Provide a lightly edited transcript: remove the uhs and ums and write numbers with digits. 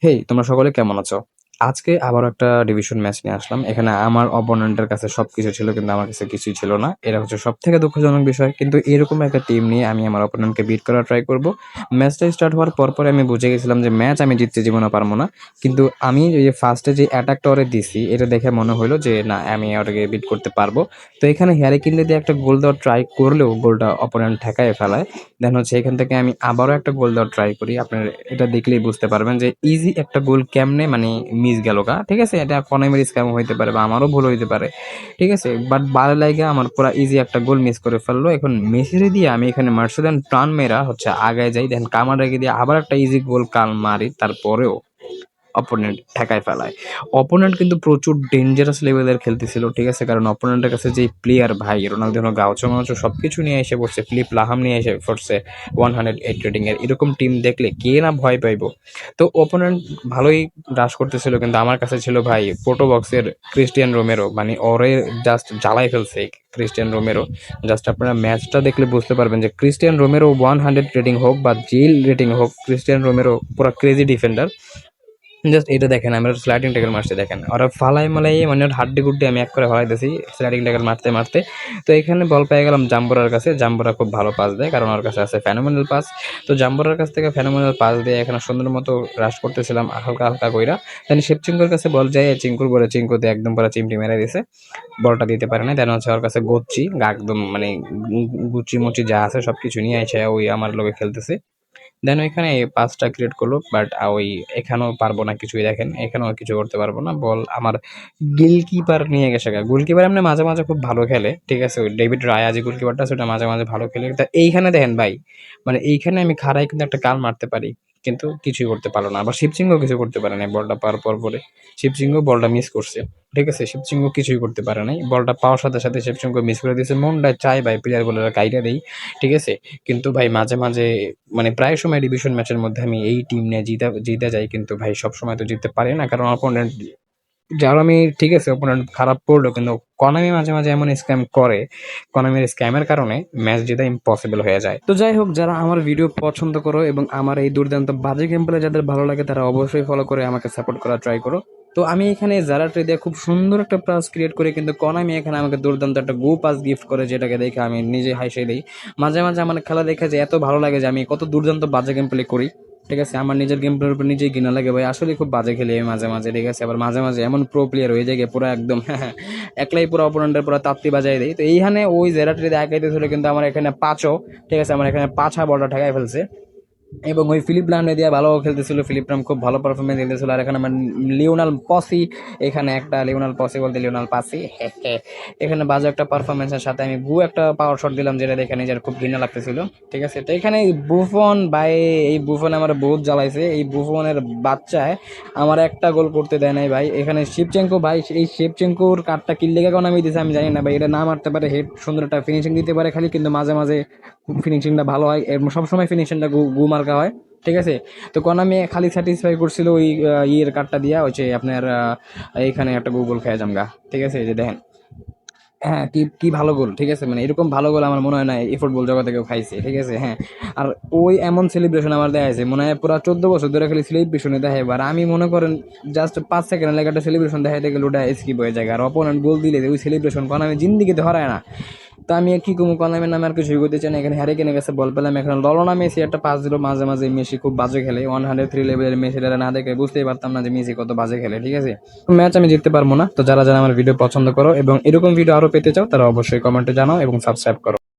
হেই, তোমরা সকলে কেমন আছো? আজকে আবারও একটা ডিভিশন ম্যাচ নিয়ে আসলাম। এখানে আমার অপোনেন্টের কাছে সবকিছু ছিল কিন্তু আমার কাছে কিছুই ছিল না। এটা হচ্ছে সবথেকে দুঃখজনক বিষয়। কিন্তু এরকম একটা টিম নিয়ে আমি আমার অপোনেন্টকে বিট করার ট্রাই করব। ম্যাচটা স্টার্ট হওয়ার পরপরই আমি বুঝে গেছিলাম যে ম্যাচ আমি জিততে জীবনেও পারবো না। কিন্তু আমি এই যে ফার্স্টে যে অ্যাটাকটা ওরে দিছি, এটা দেখে মনে হইলো যে না, আমি ওটাকে বিট করতে পারবো। তো এখানে হ্যারি কেইন দিয়ে একটা গোল দেওয়ার ট্রাই করলেও গোলটা অপোনেন্ট ঠেকায় ফেলায়। দেন হচ্ছে এখান থেকে আমি আবারও একটা গোল দেওয়ার ট্রাই করি। আপনার এটা দেখলেই বুঝতে পারবেন যে ইজি একটা গোল কেমনে মানে মিস গেল গা। ঠিক আছে? এটা কনেমের স্ক্যাম হইতে পারে বা আমারও ভুল হইতে পারে। ঠিক আছে? বাট ভালো লাগে আমার পুরা ইজি একটা গোল মিস করে ফেললো। এখন মেসিরে দিয়ে আমি এখানে মার্সেলান প্রাণ মেরা হচ্ছে আগায় যাই। দেন কামার রেখে দিয়ে আবার একটা ইজি গোল মারি। তারপরেও অপোনেন্ট ঠেকায় ফেলায়। অপোনেন্ট কিন্তু প্রচুর ডেঞ্জারাস লেভেলের খেলতেছিল। ঠিক আছে? কারণ অপোনেন্টের কাছে যেই প্লেয়ার ভাই রোনালদিনো, গাউচো মাউচো সবকিছু নিয়ে এসে পড়ছে। ফিলিপ লাহাম নিয়ে এসে পড়ছে 108 রেটিং এর। এরকম টিম দেখলে কে না ভয় পাইবো? তো অপোনেন্ট ভালোই রাশ করতেছিল কিন্তু আমার কাছে ছিল ভাই পোটো বক্সের ক্রিস্টিয়ান রোমেরো। মানে ওরে জাস্ট জ্বালাই ফেলছে ক্রিস্টিয়ান রোমেরো। জাস্ট আপনারা ম্যাচটা দেখলে বুঝতে পারবেন যে ক্রিস্টিয়ান রোমেরো 100 রেটিং হোক বা জিল রেটিং হোক, ক্রিস্টিয়ান রোমেরো পুরো ক্রেজি ডিফেন্ডার। জাস্ট এটা দেখেন, আমরা স্লাইডিং ট্যাকল মারছি দেখেন, ওরা ফালাই মালাই মানে ওর হাড্ডি গুড্ডি আমি এক করে ফালাইতেছি স্লাইডিং ট্যাকল মারতে মারতে। তো এখানে বল পেয়ে গেলাম জাম্বুরার কাছে। জাম্বুরা খুব ভালো পাস দেয় কারণ ওর কাছে আছে ফেনোমেনাল পাস। তো জাম্বুরার কাছ থেকে ফেনোমেনাল পাস দিয়ে এখানে সুন্দর মতো রাশ করতেছিলাম হালকা হালকা কইরা। দেন শিবচিঙ্কুর কাছে বল যায়, চিঙ্কুর বলে চিঙ্কুতে একদম পুরো চিমটি মেরে দিছে, বলটা দিতে পারে না। দেন হচ্ছে ওর কাছে গোচ্চি একদম মানে গুচি মুচি যা আছে সবকিছু নিয়ে এসে ওই আমার লোকে খেলতেছে। দেন ওইখানে পাসটা ক্রিয়েট করলো বাট ওই এখানেও পারবো না কিছুই। দেখেন এখানেও কিছু করতে পারবো না, বল আমার গোলকিপার নিয়ে গেছে। গোলকিপার এমনি মাঝে মাঝে খুব ভালো খেলে। ঠিক আছে? ওই ডেভিড রায়া যে গোলকিপারটা সেটা মাঝে মাঝে ভালো খেলে। তা এইখানে দেখেন ভাই, মানে এইখানে আমি খাড়াই কিন্তু একটা কাল মারতে পারি কিন্তু কিছুই করতে পারলো না। আবার শিবসিংহ কিছু করতে পারে নাই বলটা পাওয়ার পর পরে। শিবসিংহ বলটা মিস করছে। ঠিক আছে? শিবসিংহ কিছুই করতে পারে নাই, বলটা পাওয়ার সাথে সাথে শিবসিংহ মিস করে দিয়েছে। মনটা চাই ভাই প্লেয়ার গুলোর কাইটা দেই। ঠিক আছে? কিন্তু ভাই মাঝে মাঝে মানে প্রায় সময় ডিভিশন ম্যাচের মধ্যে আমি এই টিম নিয়ে জিতে যাই কিন্তু ভাই সবসময় তো জিততে পারি না কারণ অপোনেন্ট যারা আমি, ঠিক আছে, অপোনেন্ট খারাপ পড়লো কিন্তু কনামি মাঝে মাঝে এমন স্ক্যাম করে, কনামির স্ক্যামের কারণে ম্যাচ জেতা ইম্পসিবল হয়ে যায়। তো যাই হোক, যারা আমার ভিডিও পছন্দ করো এবং আমার এই দুর্দান্ত বাজে গেম প্লে যাদের ভালো লাগে তারা অবশ্যই ফলো করে আমাকে সাপোর্ট করার ট্রাই করো। তো আমি এখানে যারা ট্রে দিয়ে খুব সুন্দর একটা পাস ক্রিয়েট করে কিন্তু কনামি এখানে আমাকে দুর্দান্ত একটা গো পাস গিফট করে, যেটাকে দেখে আমি নিজে হাসি দিই। মাঝে মাঝে আমার খেলা দেখে যে এত ভালো লাগে যে আমি কত দুর্দান্ত বাজে গেম প্লে করি। ঠিক আছে? আমার নিজের গেম প্লের উপর নিজেই ঘৃণা লাগে ভাই, আসলে খুব বাজে খেলি আমি মাঝে মাঝে। ঠিক আছে? আবার মাঝে মাঝে এমন প্রো প্লেয়ার হয়ে যায় পুরো একদম একলাই পুরো অপোনেন্টের পুরো তাপ্তি বাজাই দেয়। তো এইখানে ওই জেরাট্রিতে একাইতেছিল কিন্তু আমার এখানে পাঁচও, ঠিক আছে, আমার এখানে পাঁচা বলটা ঠেকাই ফেলছে। এবং ওই ফিলিপ লাম দিয়ে ভালো খেলতেছিল, ফিলিপ লাম খুব ভালো পারফরমেন্স দিতেছিল। আর এখানে আমার লিওনাল পসি, এখানে একটা লিওনাল পসি বলতে লিওনাল পাসি এখানে বাজে একটা পারফরমেন্সের সাথে আমি একটা পাওয়ার শট দিলাম যেটা দেখে নিজের খুব ঘৃণা লাগতেছিল। ঠিক আছে? তো এখানে বুফন ভাই, এই বুফন আমার বহুত জ্বালাইছে। এই বুফনের বাচ্চায় আমার একটা গোল করতে দেয় নাই ভাই। এখানে শিবচেঙ্কো ভাই, এই শিবচেঙ্কোর কার্ডটা কিল্লে কেন আমি দিয়েছি আমি জানি না ভাই। এটা না মারতে পারে হেড, সুন্দর একটা ফিনিশিং দিতে পারে খালি, কিন্তু মাঝে মাঝে ফিনিশিংটা ভালো হয় এবং সবসময় ফিনিশিংটা গু মার্কা হয়। ঠিক আছে? তো কনামি খালি স্যাটিসফাই করছিল ওই ইয়ের কার্ডটা দিয়া, হচ্ছে আপনার এইখানে একটা গুগল খেয়ে জামগা। ঠিক আছে? এই যে দেখেন, হ্যাঁ, কি কি ভালো গোল। ঠিক আছে? মানে এরকম ভালো গোল আমার মনে হয় না এই ফুটবল জগতে কেউ খাইছে। ঠিক আছে? হ্যাঁ, আর ওই এমন সেলিব্রেশন আমার দেখাইছে মনে হয় পুরো 14 বছর ধরে খালি সেলিব্রেশনে দেখে। এবার আমি মনে করেন জাস্ট 5 সেকেন্ড লাগে একটা সেলিব্রেশন দেখাইতে গেলে ওটা স্কিপ হয়ে যায়। আর অপোনেন্ট গোল দিলে ওই সেলিব্রেশন কোন আমি জিন্দিগিতে হরায় না। তো আমি কি কমু, কনামের নামে আর কিছুই করতে চাই না। এখানে হ্যারি কেনে গেছে বল পেলাম, এখানে ললনা মেসি একটা পাস দিল। মাঝে মাঝে মেসি খুব বাজে খেলে, 103 লেভেলের মেসিটা না দেখে বুঝতেই পারতাম না যে মেসি কত বাজে খেলে। ঠিক আছে? ম্যাচ আমি জিততে পারবো না। তো যারা যারা আমার ভিডিও পছন্দ করো এবং এরকম ভিডিও আরো পেতে চাও তারা অবশ্যই কমেন্টে জানাও এবং সাবস্ক্রাইব করো।